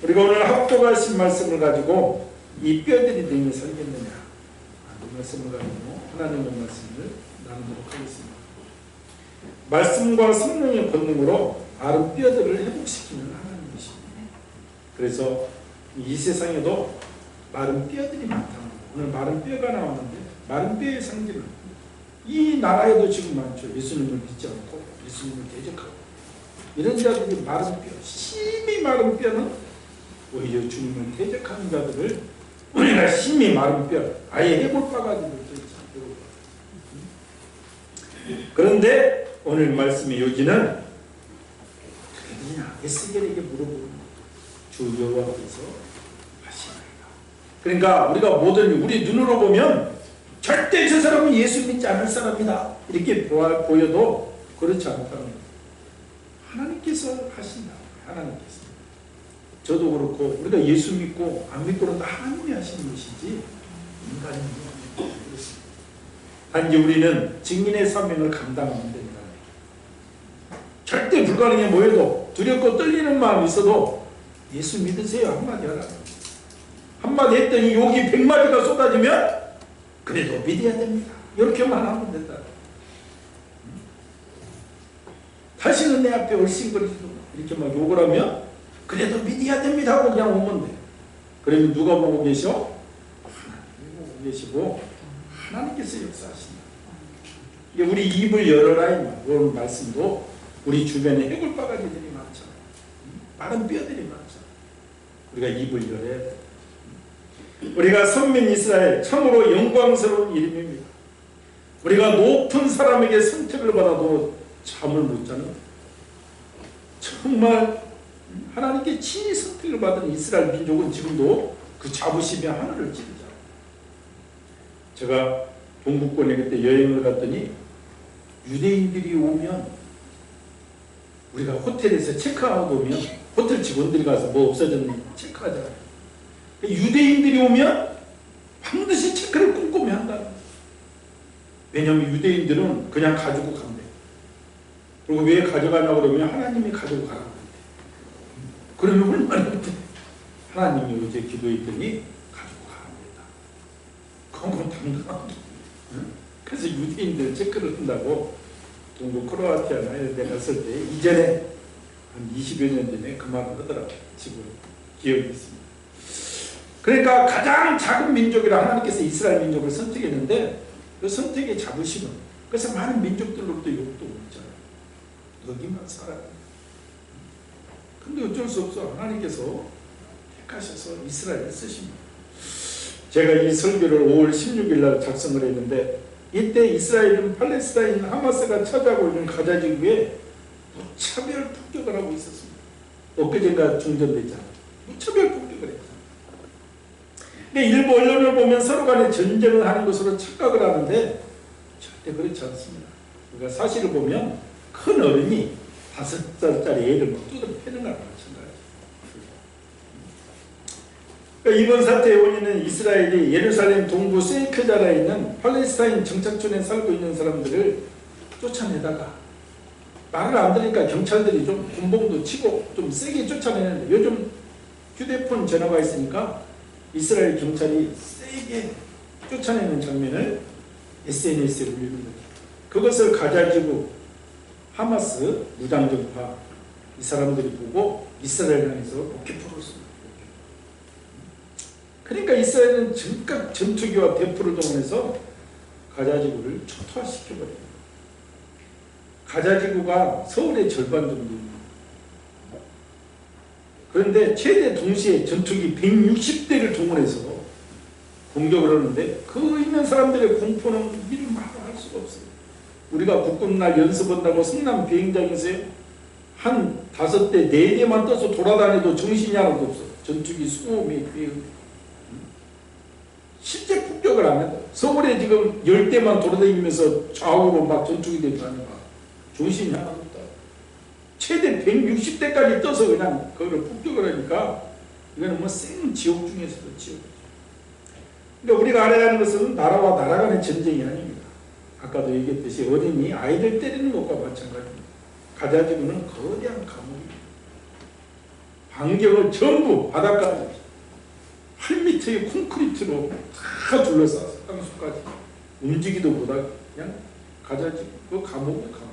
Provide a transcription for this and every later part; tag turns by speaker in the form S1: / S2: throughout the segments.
S1: 우리가 오늘 합독하신 말씀을 가지고 이 뼈들이 능히 살겠느냐, 이 말씀을 가지고 하나님의 말씀을 나누도록 하겠습니다. 말씀과 성령의 권능으로 마른 뼈들을 회복시키는 하나님이십니다. 그래서 이 세상에도 마른 뼈들이 많다. 오늘 마른 뼈가 나오는데 마른 뼈의 상징은 이 나라에도 지금 많죠. 예수님을 믿지 않고 예수님을 대적하고 이런 자들이 마른 뼈, 심히 마른 뼈는 오히려 주님을 대적하는 자들을 우리가 심히 마른 뼈, 아예 해골바가지로 있죠. 그런데 오늘 말씀의 요지는 그냥 에스겔에게 물어보는 주 여호와께서 하시나이다. 그러니까 우리가 모든 우리 눈으로 보면 절대 저 사람은 예수 믿지 않을 사람이다 이렇게 보여도 그렇지 않다는 거예요. 하나님께서 하신다. 하나님께서. 저도 그렇고 우리가 예수 믿고 안 믿고는 다 하나님이 하시는 것이지 인간이 그렇습니다. 단지 우리는 증인의 사명을 감당하면 됩니다. 절대 불가능해 보여도 두렵고 떨리는 마음이 있어도 예수 믿으세요 한마디 하라. 한마디 했더니 욕이 100마디가 쏟아지면 그래도 믿어야 됩니다. 이렇게만 하면 된다. 다시는 내 앞에 얼씬거리지도 이렇게 막 욕을 하면 그래도 믿어야 됩니다 하고 그냥 오면 돼. 그러면 누가 보고 계셔? 하나님이 보고 계시고 하나님께서 역사하신다. 이게 우리 입을 열어라 이런 말씀도 우리 주변에 해골바가지들이 많죠. 마른 뼈들이 많죠. 우리가 입을 열어야 돼. 우리가 선민 이스라엘 참으로 영광스러운 이름입니다. 우리가 높은 사람에게 선택을 받아도 잠을 못 자는 정말 하나님께 친히 선택을 받은 이스라엘 민족은 지금도 그 자부심에 하늘을 찌르죠. 제가 동부권에 그때 여행을 갔더니 유대인들이 오면 우리가 호텔에서 체크아웃 오면 호텔 직원들이 가서 뭐 없어졌는지 체크하잖아요. 유대인들이 오면 반드시 체크를 꼼꼼히 한다. 왜냐하면 유대인들은 그냥 가지고 간대. 그리고 왜 가져가냐고 그러면 하나님이 가지고 가라고 그런대. 그러면 얼마나 하나님이 어제 기도했더니 가지고 가랍니다. 그건 당당하게. 그래서 유대인들 체크를 한다고 동부 크로아티아나 이런 데 갔을 때 이전에 한 20여 년 전에 그 말을 하더라고요. 지금 기억이 있습니다. 그러니까 가장 작은 민족이라 하나님께서 이스라엘 민족을 선택했는데 그 선택의 자부심은 그래서 많은 민족들로부터 욕도 먹잖아요. 너기만 살아. 근데 어쩔 수 없어. 하나님께서 택하셔서 이스라엘을 쓰십니다. 제가 이 설교를 5월 16일 날 작성을 했는데 이때 이스라엘은 팔레스타인 하마스가 차지하고 있는 가자지구에 무차별 폭격을 하고 있었습니다. 엊그젠가 중전됐잖아요. 무차별 폭격을 했죠. 근데 일부 언론을 보면 서로 간에 전쟁을 하는 것으로 착각을 하는데 절대 그렇지 않습니다. 그러니까 사실을 보면 큰 어른이 5살짜리 애를 막 뜯어 패는 거랑 마찬가지예요. 그러니까 이번 사태의 원인은 이스라엘이 예루살렘 동부 세이크자라에 있는 팔레스타인 정착촌에 살고 있는 사람들을 쫓아내다가 말을 안 들으니까 경찰들이 좀 군봉도 치고 좀 세게 쫓아내는데 요즘 휴대폰 전화가 있으니까 이스라엘 경찰이 세게 쫓아내는 장면을 SNS에 올리는 거죠. 그것을 가자지구 하마스 무장정파 이 사람들이 보고 이스라엘 향해서 로켓포를 씁니다. 그러니까 이스라엘은 즉각 전투기와 대포를 동원해서 가자지구를 초토화시켜버립니다. 가자지구가 서울의 절반 정도입니다. 그런데 최대 동시에 전투기 160대를 동원해서 공격을 하는데 그 있는 사람들의 공포는 미리 말할 수가 없어요. 우리가 국군날 연습한다고 성남 비행장에서 한 5대, 4대만 떠서 돌아다녀도 정신이 하나도 없어. 전투기 20명 실제 폭격을 안 해도 서울에 지금 10대만 돌아다니면서 좌우로 막 전투기들이 다니까 정신이 하나도 없다. 최대 160대까지 떠서 그냥 그거를 폭격을 하니까 이거는 뭐 생 지옥 중에서도 지옥. 그러니까 우리가 알아야 하는 것은 나라와 나라 간의 전쟁이 아닙니다. 아까도 얘기했듯이 어린이 아이들 때리는 것과 마찬가지입니다. 가자지구는 거대한 감옥입니다. 반경을 전부 바닷가까지 8m의 콘크리트로 다 둘러싸서 땅속까지 움직이도 못하게 그냥 가자지 그 감옥에 감옥.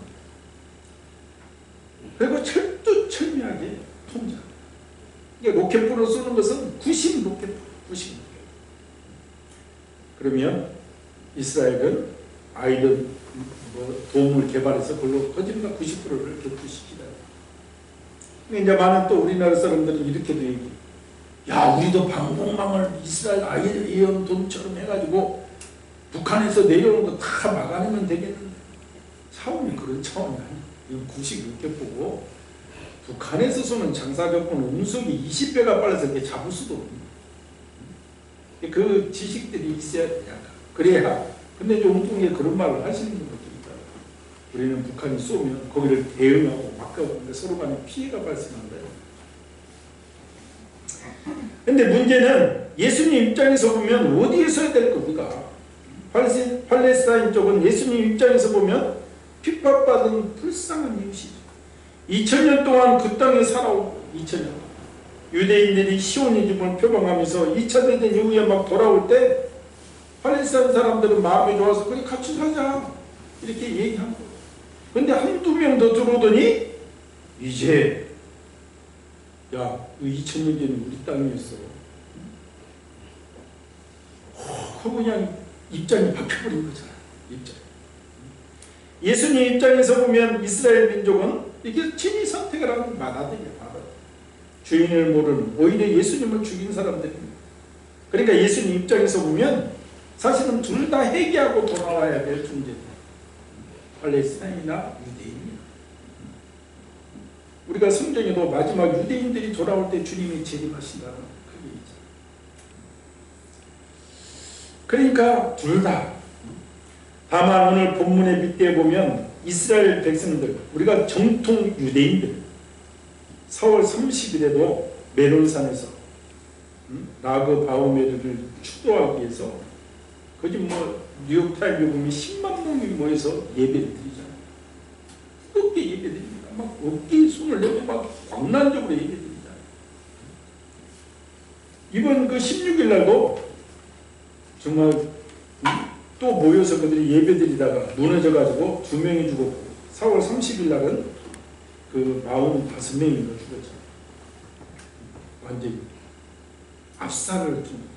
S1: 그리고 철두철미하게 통장. 그러니까 로켓포로 쏘는 것은 90 로켓포, 90 로켓포. 그러면 이스라엘은 아이들 도움을 개발해서 그걸로 거짓말 90%를 격추시키다. 이제 많은 또 우리나라 사람들은 이렇게도 얘기해. 야, 우리도 방공망을 이스라엘 아이언 돔처럼 해가지고 북한에서 내려오는 거 다 막아내면 되겠는데 차원이 그런 차원이 아니야. 이건 90 로켓포고 북한에서 쏘는 장사격포는 음속이 20배가 빨라서 이렇게 잡을 수도 없는. 그 지식들이 있어야 그래야. 근데 좀 엉뚱하게 그런 말을 하시는 분들도 있다. 우리는 북한이 쏘면 거기를 대응하고 막아오는데 서로 간에 피해가 발생한다. 근데 문제는 예수님 입장에서 보면 어디에 서야 될 겁니까? 팔레스타인 쪽은 예수님 입장에서 보면 핍박받은 불쌍한 이웃이죠. 2000년 동안 그 땅에 살아오고 2000년 유대인들이 시오니즘을 표방하면서 2차 대전 이후에 막 돌아올 때 팔레스타인 사람들은 마음이 좋아서 그래 같이 살자 이렇게 얘기한 거예요. 근데 한두 명 더 들어오더니 이제 야, 2000년 전에 우리 땅이었어. 그 그냥 입장이 바뀌어버린 거잖아. 입장. 예수님 입장에서 보면 이스라엘 민족은 이게 친히 선택을 하는 받아들여. 주인을 모르는 오히려 예수님을 죽인 사람들입니다. 그러니까 예수님 입장에서 보면 사실은 둘 다 회개하고 돌아와야 될 존재입니다. 팔레스타인이나 유대인이나. 우리가 성경에도 마지막 유대인들이 돌아올 때 주님이 재림하신다는 그게 있죠. 그러니까 둘 다. 다만 오늘 본문의 밑에 보면 이스라엘 백성들, 우리가 정통 유대인들 4월 30일에도 메론산에서 라그 바오메르를 추도하기 위해서 거기 뉴욕타임에 보면 10만 명이 모여서 예배를 드리잖아요. 뜨겁게 예배드립니다. 막 어깨에 손을 내고 막 광란적으로 예배드리잖아요. 이번 그 16일 날도 정말 또 모여서 그들이 예배드리다가 무너져가지고 2명이 죽었고 4월 30일 날은 그 45명인가 죽었잖아요. 완전히 압살을 좀.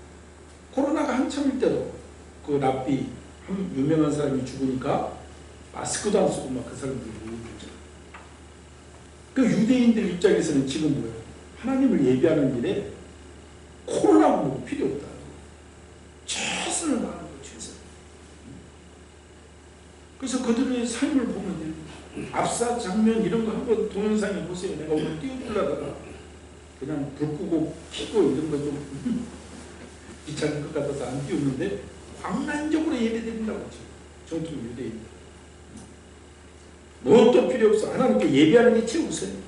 S1: 코로나가 한참일 때도 그 랍비 한 유명한 사람이 죽으니까 마스크도 안 쓰고 막 그 사람들이 모여있잖아요. 그 유대인들 입장에서는 지금 뭐예요? 하나님을 예배하는 일에 코로나가 뭐 필요 없다. 최선을 다하는 거 최선. 그래서 그들의 삶을 보면 돼요. 압사 장면 이런 거 한번 동영상에 보세요. 내가 오늘 띄워주려다가 그냥 불 끄고 켜고 이런 거 좀 귀찮은 것 같아서 안 띄웠는데 광란적으로 예배드린다고 하죠. 정통 유대인. 무엇도 필요 없어. 하나님께 예배하는 게 최우선이에요.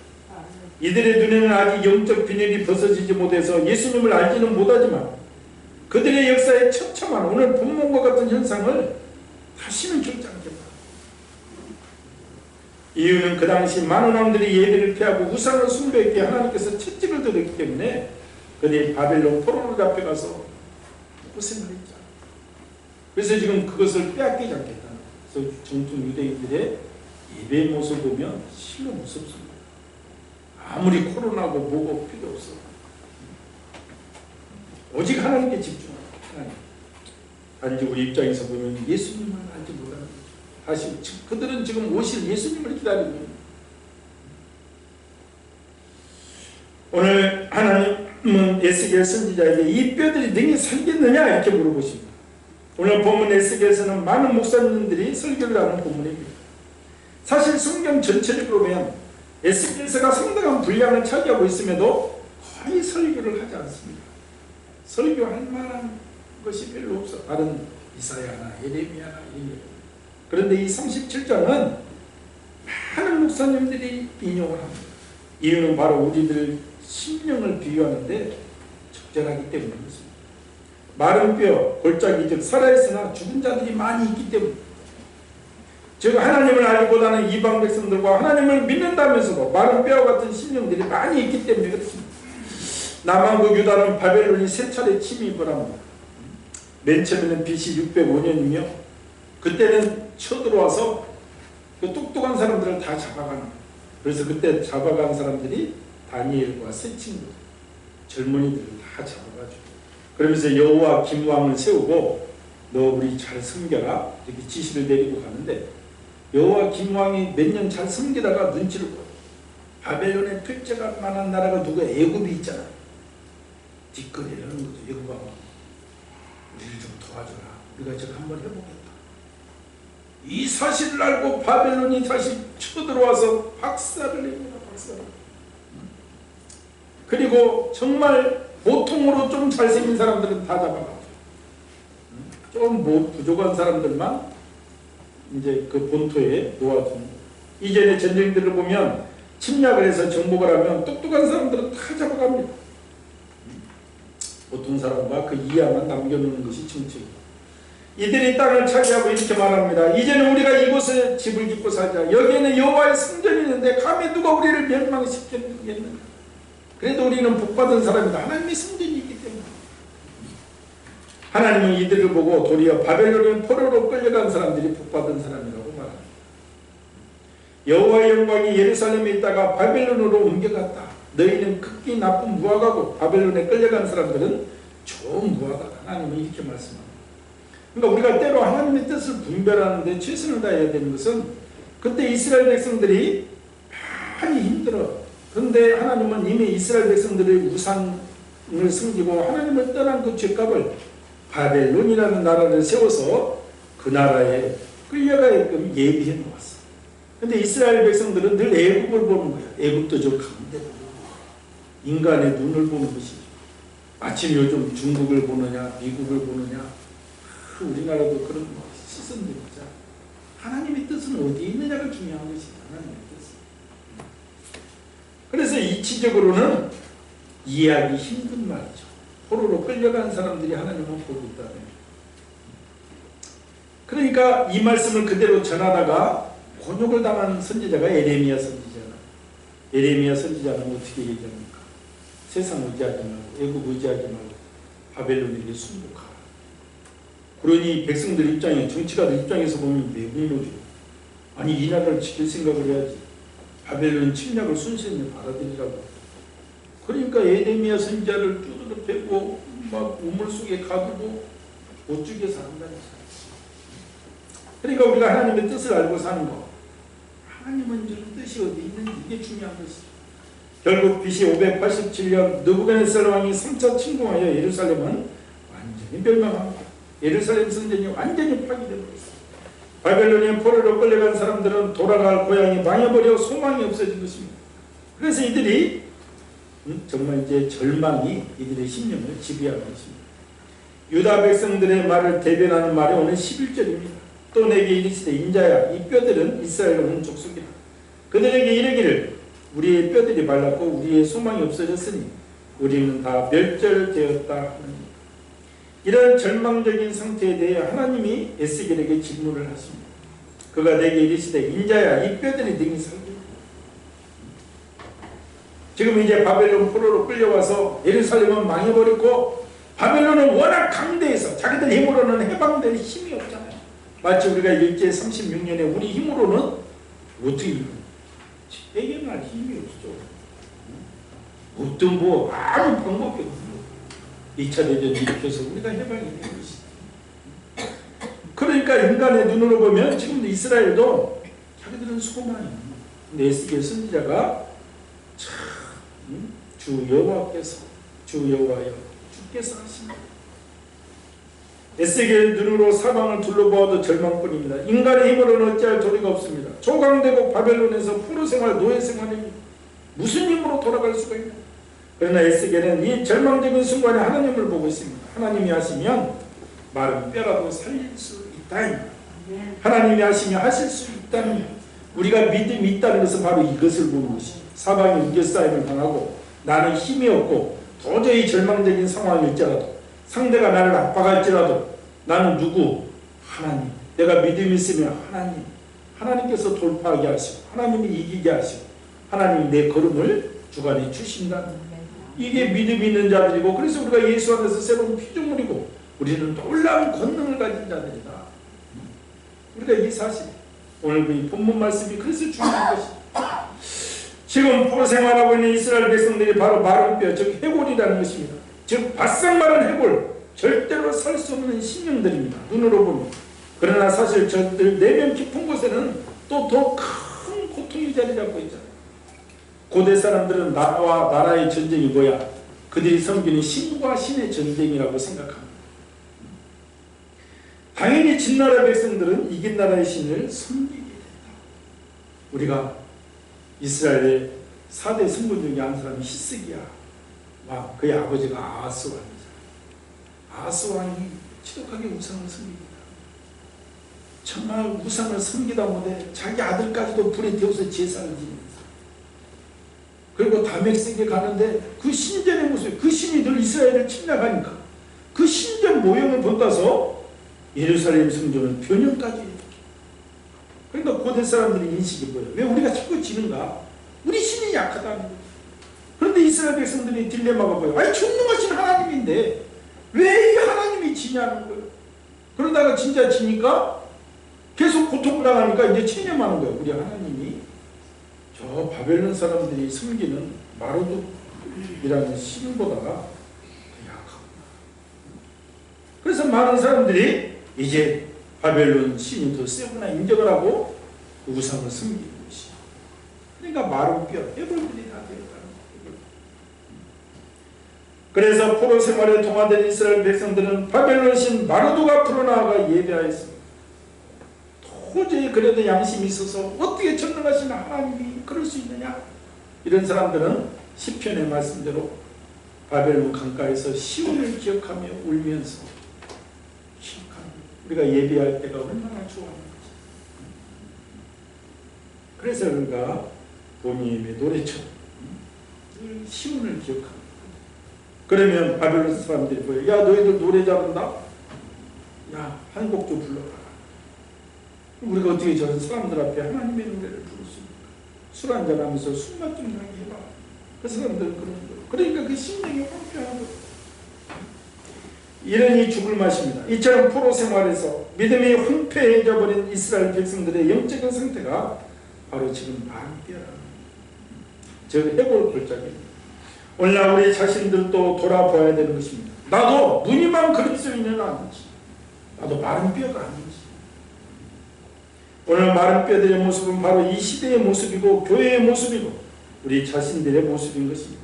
S1: 이들의 눈에는 아직 영적 비늘이 벗어지지 못해서 예수님을 알지는 못하지만 그들의 역사에 처참한 오늘 본문과 같은 현상을 다시는 결정하겠다. 이유는 그 당시 많은 왕들이 예배를 피하고 우상을 숭배했기에 하나님께서 채찍을 들었기 때문에 그들이 바벨론 포로로 잡혀가서 고생을 했죠. 그래서 지금 그것을 빼앗기지 않겠다. 그래서 정통 유대인들의 예배 모습 보면 실로 무섭습니다. 아무리 코로나고 뭐고 필요 없어. 오직 하나님께 집중하라. 하나님. 단지 우리 입장에서 보면 예수님만 알지 못하는 거죠. 다시 그들은 지금 오실 예수님을 기다리고 있는 거예요. 오늘 하나님은 에스겔 선지자에게 이 뼈들이 능히 살겠느냐 이렇게 물어보십니다. 오늘 본문 에스겔에서는 많은 목사님들이 설교를 하는 본문입니다. 사실 성경 전체적으로 보면 에스겔서가 상당한 분량을 차지하고 있음에도 거의 설교를 하지 않습니다. 설교할 만한 것이 별로 없어. 다른 이사야나 예레미야나 이런 게. 그런데 이 37장은 많은 목사님들이 인용을 합니다. 이유는 바로 우리들 심령을 비유하는데 적절하기 때문입니다. 마른 뼈, 골짜기 즉 살아있으나 죽은 자들이 많이 있기 때문에 즉 하나님을 알기보다는 이방 백성들과 하나님을 믿는다면서도 마른 뼈와 같은 심령들이 많이 있기 때문에 그렇습니다. 남한국 유다는 바벨론이 세 차례 침입을 합니다. 맨 처음에는 BC 605년이며 그때는 쳐들어와서 그 똑똑한 사람들을 다 잡아가는 거예요. 그래서 그때 잡아간 사람들이 다니엘과 세 친구 젊은이들을 다 잡아가지고 그러면서 여호와 김왕을 세우고 너 우리 잘 섬겨라 이렇게 지시를 내리고 가는데 여호와 김왕이 몇 년 잘 섬기다가 눈치를 보여. 바벨론에 필제가 만한 나라가 누가 애굽이 있잖아. 뒷거리를 하는 거죠. 애굽아 우리를 좀 도와줘라. 우리가 저거 한번 해보겠다. 이 사실을 알고 바벨론이 다시 쳐들어와서 박살을 냅니다. 박살을. 그리고 정말 보통으로 좀 잘생긴 사람들은 다 잡아가죠. 좀 부족한 사람들만 이제 그 본토에 놓아주는. 이전의 전쟁들을 보면 침략을 해서 정복을 하면 똑똑한 사람들은 다 잡아갑니다. 보통 사람과 그 이하만 남겨놓는 것이 정책이에요. 이들이 땅을 차지하고 이렇게 말합니다. 이제는 우리가 이곳에 집을 짓고 살자. 여기에는 여호와의 성전이 있는데 감히 누가 우리를 멸망시키겠는가. 그래도 우리는 복받은 사람이다. 하나님의 성전이 있기 때문에. 하나님은 이들을 보고 도리어 바벨론의 포로로 끌려간 사람들이 복받은 사람이라고 말합니다. 여호와의 영광이 예루살렘에 있다가 바벨론으로 옮겨갔다. 너희는 극히 나쁜 무화과고 바벨론에 끌려간 사람들은 좋은 무화과다. 하나님은 이렇게 말씀합니다. 그러니까 우리가 때로 하나님의 뜻을 분별하는데 최선을 다해야 되는 것은 그때 이스라엘 백성들이 많이 힘들어. 그런데 하나님은 이미 이스라엘 백성들의 우상을 숨기고 하나님을 떠난 그 죄값을 바벨론이라는 나라를 세워서 그 나라에 끌려가게끔 예비해 놓았어. 그런데 이스라엘 백성들은 늘 애굽을 보는 거야. 애굽도 저 가운데 보고 인간의 눈을 보는 것이죠. 마침 요즘 중국을 보느냐 미국을 보느냐 우리나라도 그런 시선들이 있자. 하나님의 뜻은 어디에 있느냐가 중요한 것이다. 하나님의 뜻은. 그래서 이치적으로는 이해하기 힘든 말이죠. 포로로 끌려간 사람들이 하나님을 보고 있다는. 그러니까 이 말씀을 그대로 전하다가 곤욕을 당한 선지자가 에레미야 선지자나. 에레미야 선지자는 어떻게 얘기합니까? 세상 의지하지 말고 애국 의지하지 말고 바벨론에게 순복하라. 그러니 백성들 입장에 정치가들 입장에서 보면 매국노죠. 아니 이 나라를 지킬 생각을 해야지. 바벨론 침략을 순순히 받아들이라고. 그러니까 에레미야 선지자를 두드려 패고 막 우물 속에 가두고 못 죽여서 한다는 거예요. 그러니까 우리가 하나님의 뜻을 알고 사는 거. 하나님은 주는 뜻이 어디 있는지 이게 중요한 것이죠. 결국 BC 587년 느부갓네살 왕이 3차 침공하여 예루살렘은 완전히 멸망합니다. 예루살렘 성전이 완전히 파괴되고 있습니다. 바벨론의 포로로 끌려간 사람들은 돌아갈 고향이 망해버려 소망이 없어진 것입니다. 그래서 이들이 정말 이제 절망이 이들의 심령을 지배하는 것입니다. 유다 백성들의 말을 대변하는 말이 오늘 11절입니다. 또 내게 이르시되 인자야 이 뼈들은 이스라엘 온 족속이라. 그들에게 이르기를 우리의 뼈들이 말랐고 우리의 소망이 없어졌으니 우리는 다 멸절되었다 하느니라. 이런 절망적인 상태에 대해 하나님이 에스겔에게 질문을 하십니다. 그가 내게 이르시되 인자야 이 뼈들이 능히 살겠느냐. 지금 이제 바벨론 포로로 끌려와서 예루살렘은 망해버렸고 바벨론은 워낙 강대해서 자기들 힘으로는 해방될 힘이 없잖아요. 마치 우리가 일제 36년에 우리 힘으로는 어떻게 해결할 힘이 없죠. 어떤 뭐 아무 방법이 없어요. 2차 대전 일으켜서 우리가 해방이 된 것이다. 그러니까 인간의 눈으로 보면 지금도 이스라엘도 자기들은 소망이 없는. 근데 에스겔 선지자가 주 여호와께서 주 여호와여 주께서 하십니다. 에스겔 눈으로 사방을 둘러보아도 절망뿐입니다. 인간의 힘으로는 어찌할 도리가 없습니다. 조강되고 바벨론에서 포로 생활, 노예 생활이 무슨 힘으로 돌아갈 수가 있나. 그러나 에스겔은 이 절망적인 순간에 하나님을 보고 있습니다. 하나님이 하시면 마른 뼈라도 살릴 수 있다. 하나님이 하시면 하실 수 있다는 우리가 믿음이 있다는 것은 바로 이것을 보는 것이죠. 사방이 우겨싸임을 당하고 나는 힘이 없고 도저히 절망적인 상황일지라도 상대가 나를 압박할지라도 나는 누구? 하나님. 내가 믿음이 있으면 하나님. 하나님께서 돌파하게 하시고 하나님이 이기게 하시고 하나님이 내 걸음을 주관해 주신다는 이게 믿음이 있는 자들이고, 그래서 우리가 예수 안에서 새로운 피조물이고 우리는 놀라운 권능을 가진 자들이다. 우리가 이 사실, 오늘 이 본문 말씀이 그래서 중요한 것입니다. 지금 포로 생활하고 있는 이스라엘 백성들이 바로 마른 뼈, 즉 해골이라는 것입니다. 즉 바싹 마른 해골, 절대로 살 수 없는 신령들입니다. 눈으로 보면. 그러나 사실 저들 내면 깊은 곳에는 또 더 큰 고통이 자리 잡고 있잖아요. 고대 사람들은 나라와 나라의 전쟁이 뭐야? 그들이 섬기는 신과 신의 전쟁이라고 생각합니다. 당연히 진나라 백성들은 이긴 나라의 신을 섬기게 된다. 우리가 이스라엘의 4대 성군 중에 한 사람이 히스기야. 그의 아버지가 아하스 왕이잖아요. 아하스 왕이 지독하게 우상을 섬깁니다. 정말 우상을 섬기다 못해 자기 아들까지도 불에 태워서 제사를 지냅니다. 그리고 다메섹에 가는데 그 신전의 모습, 그 신이 늘 이스라엘을 침략하니까 그 신전 모형을 본다서 예루살렘 성전은 변형까지 해요. 그러니까 고대 사람들의 인식이 뭐예요? 왜 우리가 자꾸 지는가? 우리 신이 약하다는 거예요. 그런데 이스라엘 백성들의 딜레마가 뭐예요? 아니 전능하신 하나님인데 왜 이 하나님이 지냐는 거예요. 그러다가 진짜 지니까 계속 고통을 당하니까 이제 체념하는 거예요. 우리 하나님이 저 바벨론 사람들이 섬기는 마르둑이라는 신보다 더 약하구나. 그래서 많은 사람들이 이제 바벨론 신이 더 세구나 인정을 하고 우상을 섬기는 것이. 그러니까 마른 뼈, 해골들이 다 되었다는 거예요. 그래서 포로 생활에 동화된 이스라엘 백성들은 바벨론 신 마르둑 앞으로 나아가 예배하였습니다. 도저히 그래도 양심이 있어서 어떻게 전능하신 하나님이 그럴 수 있느냐? 이런 사람들은 시편의 말씀대로 바벨론 강가에서 시온을 기억하며 울면서 우리가 예배할 때가 얼마나 좋아하는지. 그래서 우리가 보미엠의 노래처럼 늘 시온을 기억합니다. 그러면 바벨론 사람들이 보여. 야 너희들 노래 잘한다? 야 한 곡 좀 불러라. 우리가 어떻게 저런 사람들 앞에 하나님의 노래를 부를 수 있을까? 술 한잔하면서 술맛 좀 나게 해봐. 그 사람들은 그런 거예요. 그러니까 그 심령이 황폐하는 거예요. 이러니 죽을 맛입니다. 이처럼 포로 생활에서 믿음이 황폐해져 버린 이스라엘 백성들의 영적인 상태가 바로 지금 마른 뼈라는 거예요. 즉 해골 골짜기입니다. 오늘날 우리 자신들도 돌아봐야 되는 것입니다. 나도 무늬만 그리스도인은 아닌지, 나도 마른 뼈가 아닌지. 오늘 마른 뼈들의 모습은 바로 이 시대의 모습이고 교회의 모습이고 우리 자신들의 모습인 것입니다.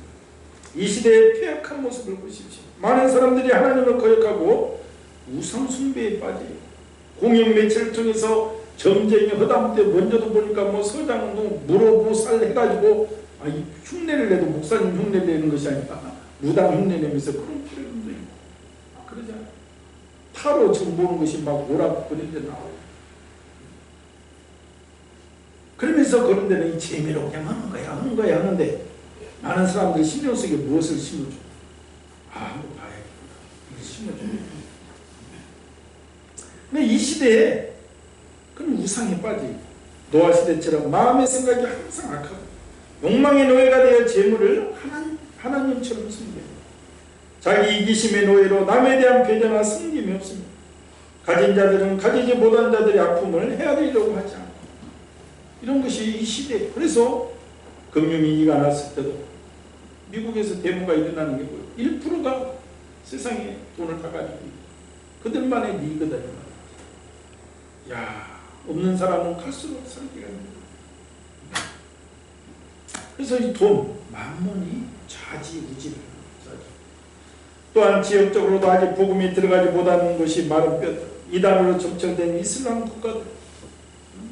S1: 이 시대의 폐역한 모습을 보십시오. 많은 사람들이 하나님을 거역하고 우상 숭배에 빠져요. 공영 매체를 통해서 점쟁이 허담 때 먼저도 보니까 뭐 서장도 물어보살 해가지고 흉내를 내도 목사님 흉내를 내는 것이 아니라 무당 흉내 내면서 그런 표현도 있고 그러잖아요. 타로 점 보는 것이 막 오락거리는데 나와요. 그러면서 그런 데는 이 재미로 그냥 하는 거야 하는데 많은 사람들이 신경 속에 무엇을 심어줘? 한번 봐야겠구나. 이거 심어줘. 근데 이 시대에 그럼 우상에 빠지고 노아 시대처럼 마음의 생각이 항상 악하고 욕망의 노예가 되어 재물을 하나님처럼 섬겨요. 자기 이기심의 노예로 남에 대한 배려나 섬김이 없습니다. 가진 자들은 가지지 못한 자들의 아픔을 헤아리려고 하지 않고 이런 것이 이 시대. 그래서 금융위기가 났을 때도 미국에서 데모가 일어나는 게 뭐예요? 1%가 세상에 돈을 다 가지고 있고 그들만의 리그다. 야, 없는 사람은 갈수록 살기가 힘들어요. 그래서 이 돈, 만몬이 좌지우지를 하는. 또한 지역적으로도 아직 복음이 들어가지 못하는 것이 마른 뼈들. 이단으로 점철된 이슬람 국가들.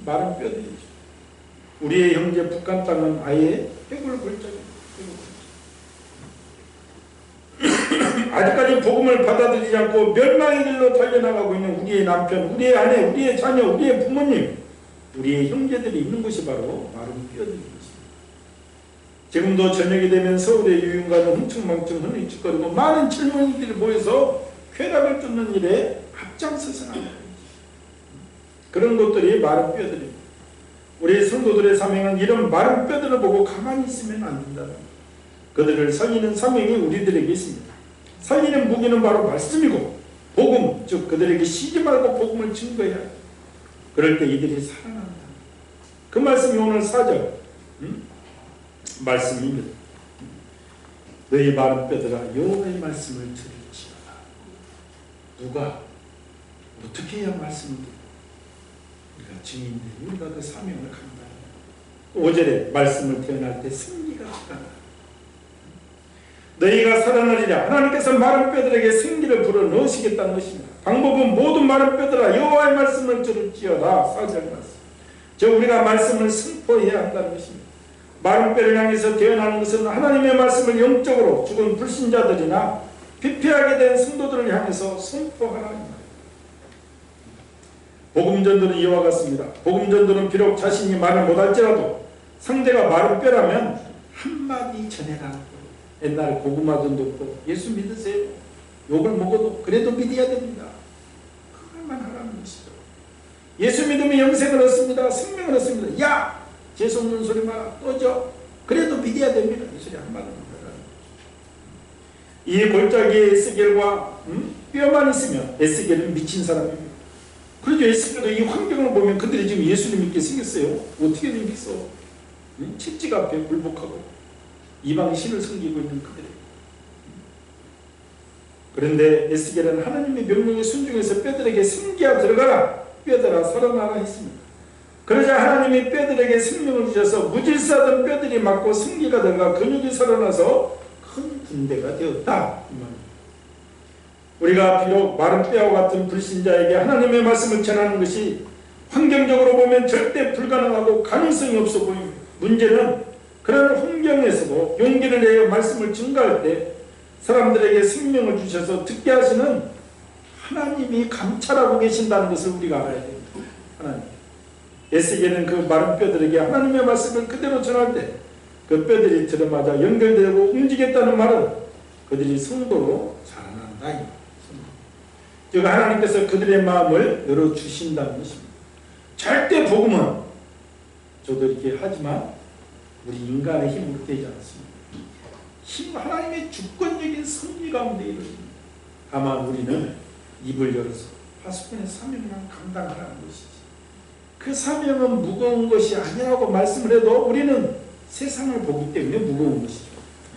S1: 마른 뼈들이죠. 우리의 형제 북한 땅은 아예 해골 골짜기. 아직까지 복음을 받아들이지 않고 멸망의 길로 달려나가고 있는 우리의 남편, 우리의 아내, 우리의 자녀, 우리의 부모님, 우리의 형제들이 있는 곳이 바로 마른 뼈들입니다. 지금도 저녁이 되면 서울의 유흥가는 흥청망청 흔히죽거리고 많은 젊은이들이 모여서 쾌락을 쫓는 일에 앞장서서 나갑니다. 그런 것들이 마른 뼈들입니다. 우리 성도들의 사명은 이런 마른 뼈들을 보고 가만히 있으면 안 된다는 거예요. 그들을 살리는 사명이 우리들에게 있습니다. 살리는 무기는 바로 말씀이고 복음, 즉 그들에게 쉬지 말고 복음을 증거해야 해요. 그럴 때 이들이 살아난다. 그 말씀이 오늘 4절 말씀입니다. 너희 마른 뼈들아 여호와의 말씀을 들을지어다. 누가 어떻게 해야 말씀을 듣고 우리가 증인들, 우리가 그 사명을 감당한다. 5절에 말씀을 태어날 때 승리가 나타난다. 너희가 살아나리라. 하나님께서 마른 뼈들에게 생기를 불어 넣으시겠다는 것입니다. 방법은 모든 마른 뼈들아 여호와의 말씀을 들을지어다. 4절 말씀. 즉 우리가 말씀을 선포해야 한다는 것입니다. 마른 뼈를 향해서 태어나는 것은 하나님의 말씀을 영적으로 죽은 불신자들이나 피폐하게 된 성도들을 향해서 선포하라는 말입니다. 복음전도는 이와 같습니다. 복음전도는 비록 자신이 말을 못할지라도 상대가 마른 뼈라면 한마디 전해라. 옛날에 고구마 전도도 예수 믿으세요. 욕을 먹어도 그래도 믿어야 됩니다. 그것만 하라는 것이죠. 예수 믿으면 영생을 얻습니다. 생명을 얻습니다. 야! 재수없는 소리 마라. 또죠. 그래도 믿어야 됩니다. 이 소리 한마디만 하라는 거죠. 이 골짜기에 에스겔과 뼈만 있으면 에스겔은 미친 사람입니다. 그렇죠. 에스겔도 이 환경을 보면 그들이 지금 예수님 믿게 생겼어요. 어떻게 생겼어? 채찍 앞에 굴복하고 이방 신을 섬기고 있는 그들이. 그런데 에스겔은 하나님의 명령에 순종해서 뼈들에게 생기가 들어가라. 뼈들아 살아나라 했습니다. 그러자 하나님이 뼈들에게 생명을 주셔서 무질서하던 뼈들이 맞고 생기가 들어가 근육이 살아나서 큰 군대가 되었다. 우리가 비록 마른 뼈와 같은 불신자에게 하나님의 말씀을 전하는 것이 환경적으로 보면 절대 불가능하고 가능성이 없어 보입니다. 문제는 그런 환경에서도 용기를 내어 말씀을 증거할 때 사람들에게 생명을 주셔서 듣게 하시는 하나님이 감찰하고 계신다는 것을 우리가 알아야 됩니다. 하나님. 에스겔은 그 마른 뼈들에게 하나님의 말씀을 그대로 전할 때 그 뼈들이 들어맞아 연결되고 움직였다는 말은 그들이 성도로 살아난다. 즉 하나님께서 그들의 마음을 열어주신다는 것입니다. 절대 복음은 저도 이렇게 하지만 우리 인간의 힘으로 되지 않습니다. 하나님의 주권적인 섭리 가운데 이루어집니다. 다만 우리는 입을 열어서 파수꾼의 사명만 감당하라는 것이지. 그 사명은 무거운 것이 아니라고 말씀을 해도 우리는 세상을 보기 때문에 무거운 것이죠.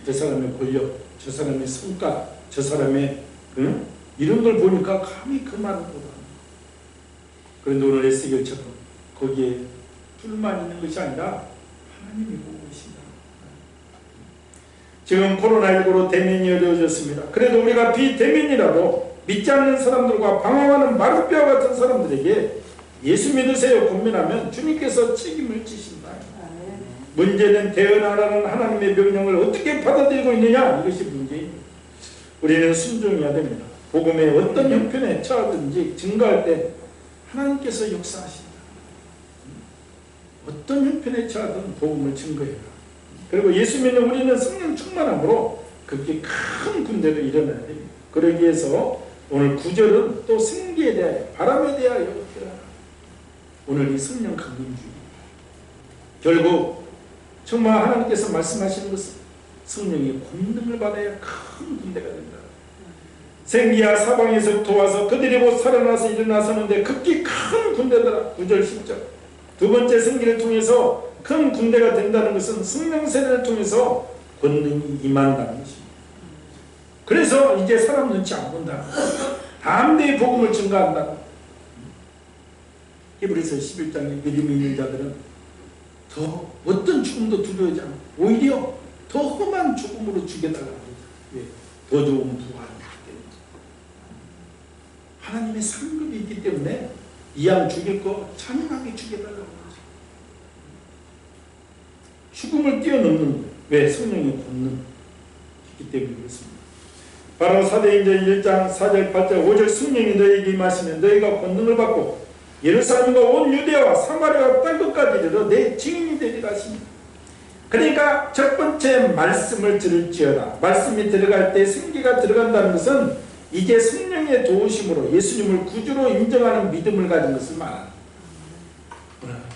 S1: 저 사람의 권력, 저 사람의 성과, 저 사람의 이런 걸 보니까 감히 그 말을 못합니다. 그런데 오늘 에스겔처럼 거기에 불만 있는 것이 아니라 하나님이 보고 계신다. 지금 코로나19로 대면이 어려워졌습니다. 그래도 우리가 비대면이라도 믿지 않는 사람들과 방황하는 마른 뼈 같은 사람들에게 예수 믿으세요 권면하면 주님께서 책임을 지신다. 문제는 대언하라는 하나님의 명령을 어떻게 받아들이고 있느냐, 이것이 문제입니다. 우리는 순종해야 됩니다. 복음의 어떤 형편에 처하든지 증거할 때 하나님께서 역사하신다. 어떤 형편에 처하든 복음을 증거해라. 그리고 예수 믿는 우리는 성령 충만함으로 그렇게 큰 군대로 일어나야 됩니다. 그러기 위해서 오늘 9절은 또 생기에 대하여 바람에 대하여 오늘 이 성령 강림주의, 결국 정말 하나님께서 말씀하시는 것은 성령이 권능을 받아야 큰 군대가 된다. 생기야 사방에서부터 와서 그들이 곧 살아나서 일어나서는데 극히 큰 군대더라. 9절 10절. 두 번째 생기를 통해서 큰 군대가 된다는 것은 성령 세례를 통해서 권능이 임한다는 것입니다. 그래서 이제 사람 눈치 안 본다. 담대히 복음을 증거한다. 히브리서 11장에 믿음이 있는 자들은 더 어떤 죽음도 두려워하지 않고 오히려 더 험한 죽음으로 죽여달라고 합니다. 더 좋은 부활이 있기 때문에. 하나님의 상급이 있기 때문에 이왕 죽일 거 찬양하게 죽여달라고 하죠. 죽음을 뛰어넘는 거예요. 왜? 성령의 권능 있기 때문에 그렇습니다. 바로 사도행전 1장 4절 8절 5절 성령이 너희에게 임하시면 너희가 권능을 받고 예루살렘과 온 유대와 사마리아와 땅끝까지 이르러 내 증인이 되리라 하십니다. 그러니까 첫 번째 말씀을 들을지어다. 말씀이 들어갈 때 생기가 들어간다는 것은 이제 성령의 도우심으로 예수님을 구주로 인정하는 믿음을 가진 것을 말합니다.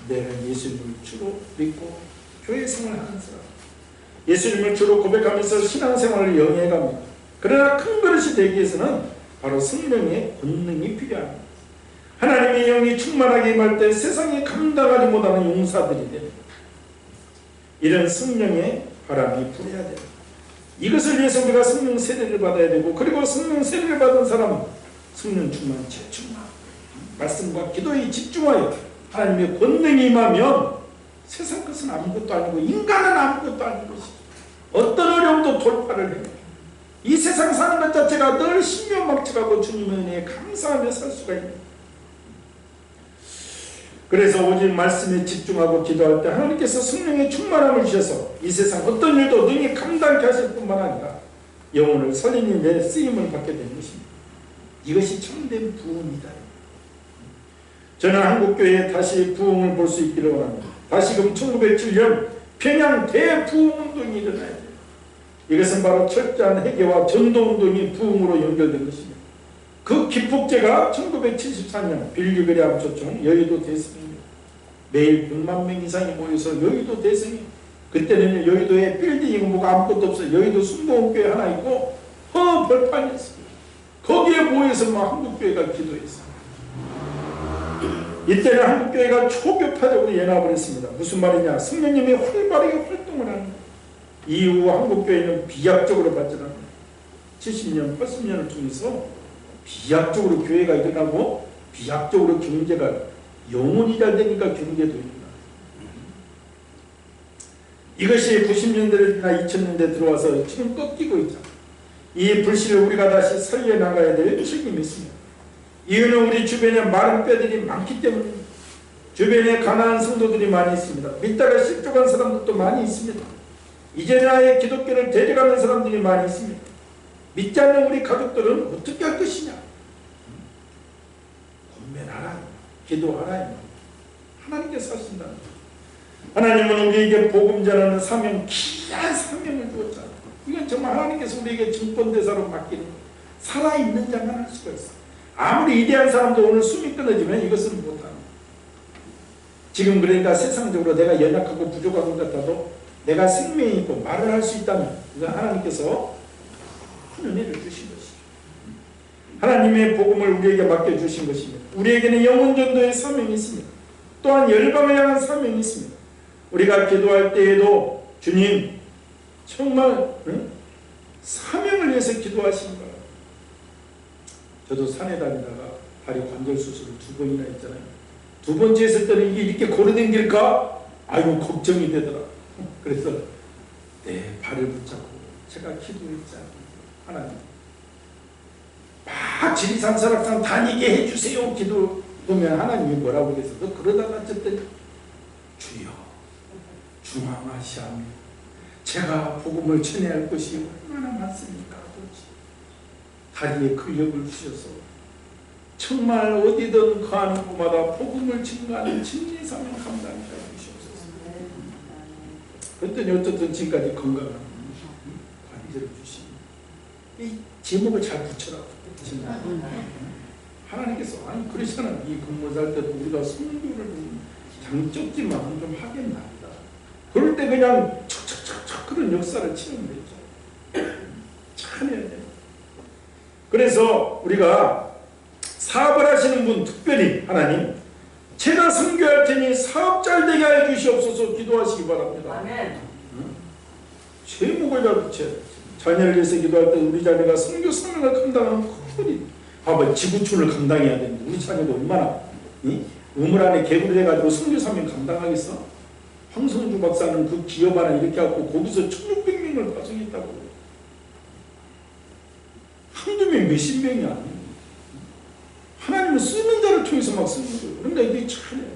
S1: 내가 예수님을 주로 믿고 교회 생활하는 사람, 예수님을 주로 고백하면서 신앙생활을 영위해갑니다. 그러나 큰 그릇이 되기 위해서는 바로 성령의 권능이 필요합니다. 하나님의 영이 충만하게 임할 때 세상이 감당하지 못하는 용사들이 됩니다. 이런 성령의 바람이 불어야 됩니다. 이것을 위해서 우리가 성령 세례를 받아야 되고, 그리고 성령 세례를 받은 사람은 성령 충만, 재충만, 말씀과 기도에 집중하여 하나님의 권능이 임하면 세상 것은 아무것도 아니고 인간은 아무것도 아닌 것이죠. 어떤 어려움도 돌파를 해요. 이 세상 사는 것 자체가 늘 신명막측하고 주님의 은혜에 감사하며 살 수가 있습니다. 그래서 오직 말씀에 집중하고 기도할 때 하나님께서 성령의 충만함을 주셔서 이 세상 어떤 일도 능히 감당케 하실 뿐만 아니라 영혼을 살리는 데 쓰임을 받게 되는 것입니다. 이것이 참된 부흥이다. 저는 한국교회에 다시 부흥을 볼 수 있기를 원합니다. 다시금 1907년 평양 대부흥운동이 일어나야 돼요. 이것은 바로 철저한 회개와 전도운동이 부흥으로 연결된 것입니다. 그 기폭제가 1974년 빌리그레 암 초청 여의도 대성입니다. 매일 100만 명 이상이 모여서 여의도 대성이, 그때는 여의도에 빌딩이고 뭐가 아무것도 없어요. 여의도 순복음교회 하나 있고 벌판이었습니다. 거기에 모여서 한국교회가 기도했어요. 이때는 한국교회가 초교파적으로 연합을 했습니다. 무슨 말이냐, 성령님이 활발하게 활동을 하는 거예요. 이후 한국교회는 비약적으로 발전합니다. 70년, 80년을 통해서 비약적으로 교회가 일어나고 비약적으로 경제가 영혼이 잘 되니까 경제도 일어나요. 이것이 90년대나 2000년대 들어와서 지금 꺾이고 있죠. 이 불씨를 우리가 다시 살려나가야 될 책임이 있습니다. 이유는 우리 주변에 마른 뼈들이 많기 때문입니다. 주변에 가난한 성도들이 많이 있습니다. 믿다가 실족한 사람들도 많이 있습니다. 이제나의 기독교를 데려가는 사람들이 많이 있습니다. 믿지 않는 우리 가족들은 어떻게 할 것이냐? 권면하라, 기도하라. 하나님께서 하신다. 하나님은 우리에게 복음 전하는 사명, 귀한 사명을 주었잖아요. 이건 정말 하나님께서 우리에게 증권대사로 맡기는 거예요. 살아있는 자만 할 수가 있어요. 아무리 위대한 사람도 오늘 숨이 끊어지면 이것은 못합니다. 지금 그러니까 세상적으로 내가 연약하고 부족한 것 같아도 내가 생명이 있고 말을 할 수 있다면 이건 하나님께서 큰 은혜를 주신 것이죠. 하나님의 복음을 우리에게 맡겨주신 것입니다. 우리에게는 영혼전도의 사명이 있습니다. 또한 열방을 향한 사명이 있습니다. 우리가 기도할 때에도 주님 정말 사명을 위해서 기도하신 거예요. 저도 산에 다니다가 다리 관절 수술을 2번이나 했잖아요. 2번째 했을 때는 이게 이렇게 걸어댕길까? 아이고 걱정이 되더라. 그래서 내 발을 붙잡고 제가 기도했잖아요. 하나님 막 지리산설악산 다니게 해주세요. 기도 보면 하나님이 뭐라고 그랬어? 너 그러다가 어쨌든 주여 중앙아시아며 제가 복음을 전해할 것이 얼마나 많습니까? 다리에 근력을 주셔서 정말 어디든 가는 곳마다 복음을 증거하는 진리사명 감당해 주시옵소서. 그랬더니 어쨌든 지금까지 건강한 관절을 주시니 이 제목을 잘 붙여라. 하나님께서 아니 그러잖아. 이 근무할 때도 우리가 성교를 장쪽지만 좀 하겠나이다. 그럴 때 그냥 척척척척 그런 역사를 치는 거죠. 참여해야 돼요. 그래서 우리가 사업을 하시는 분 특별히 하나님 제가 선교할 테니 사업 잘 되게 하여 주시옵소서 기도하시기 바랍니다. 아멘. 제목을 잘 붙여야 돼. 자녀를 위해서 기도할 때 우리 자녀가 선교 사명을 감당하는 큰일이 봐봐 지구촌을 감당해야 되는데 우리 자녀도 얼마나 우물 안에 개구리 해가지고 선교 사명 감당하겠어? 황성주 박사는 그 기업 하나 이렇게 하고 거기서 1600명을 파송했다고. 한두 명 몇십 명이 아니에요. 하나님은 쓰는 자를 통해서 막 쓰는 거예요. 그러니까 이게 참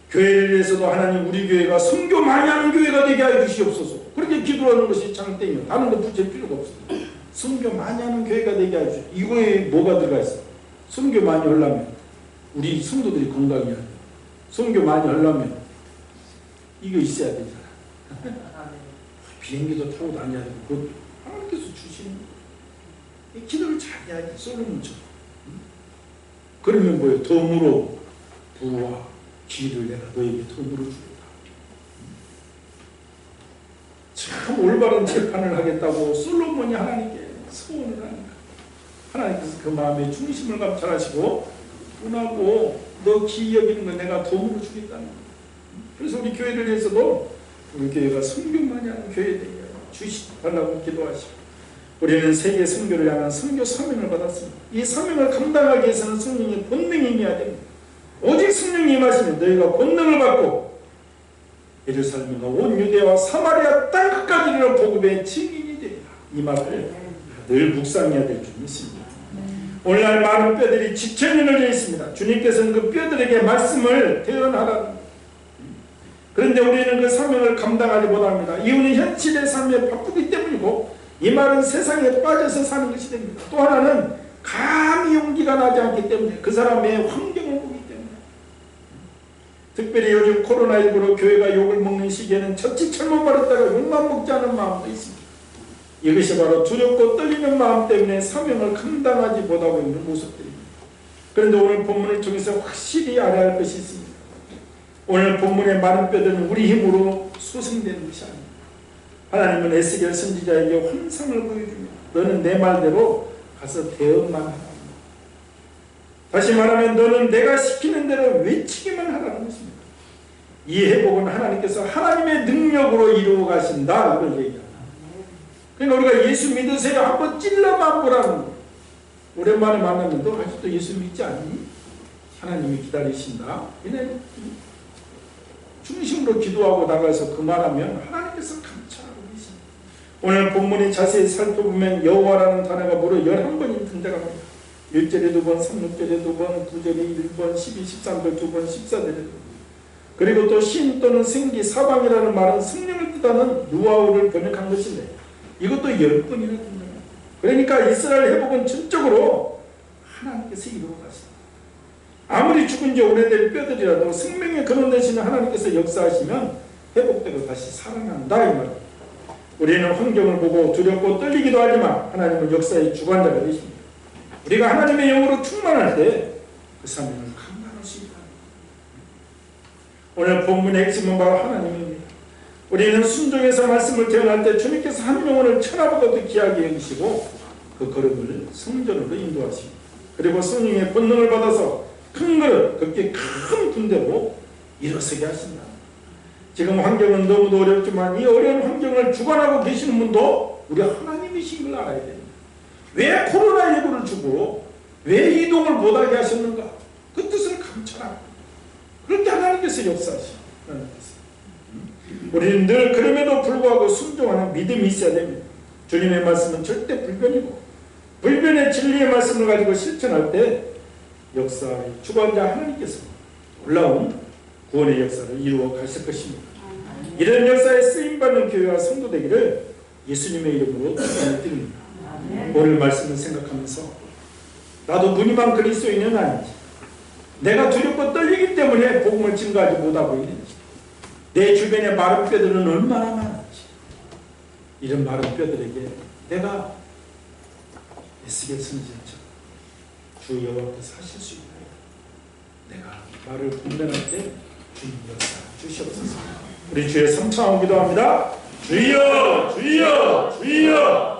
S1: 교회를 위해서도 하나님 우리 교회가 선교 많이 하는 교회가 되게 하여 주시옵소서. 그렇게 기도하는 것이 장땡이에요. 다른 거 붙일 필요가 없어요. 선교 많이 하는 교회가 되게 하여 주시옵소서. 이거에 뭐가 들어가 있어? 선교 많이 하려면 우리 성도들이 건강해야 돼요. 선교 많이 하려면 이거 있어야 되잖아. 비행기도 타고 다녀야 되고 그것도 하나님께서 주시는 거예요. 기도를 잘해야지. 솔로몬처럼. 그러면 뭐예요? 덤으로 부와 기를 내가 너에게 덤으로 주겠다. 참 올바른 재판을 하겠다고 솔로몬이 하나님께 소원을 하니까 하나님께서 그 마음의 중심을 감찰하시고 분하고 너 기이 여기는 거 내가 도움으로 주겠다는 거예요. 그래서 우리 교회를 위해서도 우리 교회가 선교 많이 하는 교회 되게 주시달라고 기도하시고 우리는 세계 선교를 향한 선교 사명을 받았습니다. 이 사명을 감당하기 위해서는 성령의 권능이 임해야 됩니다. 오직 성령이 임하시면 너희가 권능을 받고 예루살렘과 온 유대와 사마리아 땅끝까지 이르러 복음의 증인이 되리라. 이 말을 늘 묵상해야 될 줄 믿습니다. 오늘날 많은 뼈들이 지쳐 늘어져 있습니다. 주님께서는 그 뼈들에게 말씀을 대언하라는 그런데 우리는 그 사명을 감당하지 못합니다. 이유는 현실의 삶에 바쁘기 때문이고 이 말은 세상에 빠져서 사는 것이 됩니다. 또 하나는 감히 용기가 나지 않기 때문에 그 사람의 환경을 보기 때문에 특별히 요즘 코로나19로 교회가 욕을 먹는 시기에는 젖지 철못 버렸다가 욕만 먹지 않은 마음도 있습니다. 이것이 바로 두렵고 떨리는 마음 때문에 사명을 감당하지 못하고 있는 모습들입니다. 그런데 오늘 본문을 통해서 확실히 알아야 할 것이 있습니다. 오늘 본문의 많은 뼈들은 우리 힘으로 소생되는 것이 아닙니다. 하나님은 에스겔 선지자에게 환상을 보여주며 너는 내 말대로 가서 대응만 하라. 다시 말하면 너는 내가 시키는 대로 외치기만 하라는 것입니다. 이 회복은 하나님께서 하나님의 능력으로 이루어 가신다 이걸 얘기합니다. 그러니까 우리가 예수 믿으세요 한번 찔러만 보라는 거예요. 오랜만에 만나면 너 아직도 예수 믿지 않니? 하나님이 기다리신다. 왜냐하면 중심으로 기도하고 나가서 그 말하면 하나님께서 감찰하고 계십니다. 오늘 본문이 자세히 살펴보면 여호와라는 단어가 무려 11번이 등장합니다. 1절에 2번, 16절에 2번, 9절에 1번, 12, 13절 2번, 14절에 2번. 그리고 또 신 또는 생기, 사방이라는 말은 성령을 뜻하는 누아우를 번역한 것인데 이것도 10번이나 등장합니다. 그러니까 이스라엘 회복은 전적으로 하나님께서 이루어가십니다. 아무리 죽은 지 오래된 뼈들이라도 생명의 근원 되시는 하나님께서 역사하시면 회복되고 다시 살아난다 이 말입니다. 우리는 환경을 보고 두렵고 떨리기도 하지만 하나님은 역사의 주관자가 되십니다. 우리가 하나님의 영으로 충만할 때 그 사명을 감당할 수 있다. 오늘 본문의 핵심은 바로 하나님입니다. 우리는 순종해서 말씀을 대언할 때 주님께서 한 영혼을 천하보다도 귀하게 여기시고 그 걸음을 성전으로 인도하십니다. 그리고 성령의 권능을 받아서 큰 그릇, 그렇게 큰 군대로 일어서게 하신다. 지금 환경은 너무도 어렵지만 이 어려운 환경을 주관하고 계시는 분도 우리 하나님이신 걸 알아야 됩니다. 왜 코로나19를 주고 왜 이동을 못하게 하셨는가? 그 뜻을 감찰하고 그렇게 하나님께서 역사하시고 우리는 늘 그럼에도 불구하고 순종하는 믿음이 있어야 됩니다. 주님의 말씀은 절대 불변이고 불변의 진리의 말씀을 가지고 실천할 때 역사의 주관자 하나님께서 놀라운 구원의 역사를 이루어 가실 것입니다. 이런 역사에 쓰임받는 교회와 성도 되기를 예수님의 이름으로 축원드립니다. 오늘 말씀을 생각하면서 나도 무늬만 그리스도인은 아닌지 내가 두렵고 떨리기 때문에 복음을 증거하지 못하고 있는지 내 주변의 마른 뼈들은 얼마나 많은지 이런 마른 뼈들에게 내가 에스겔 선지자처럼 주 여호와께서 하실 수 있나요? 내가 말을 분별할 때 주님 역사 주시옵소서. 우리 주의 성창하고 기도합니다. 주여 주여 주여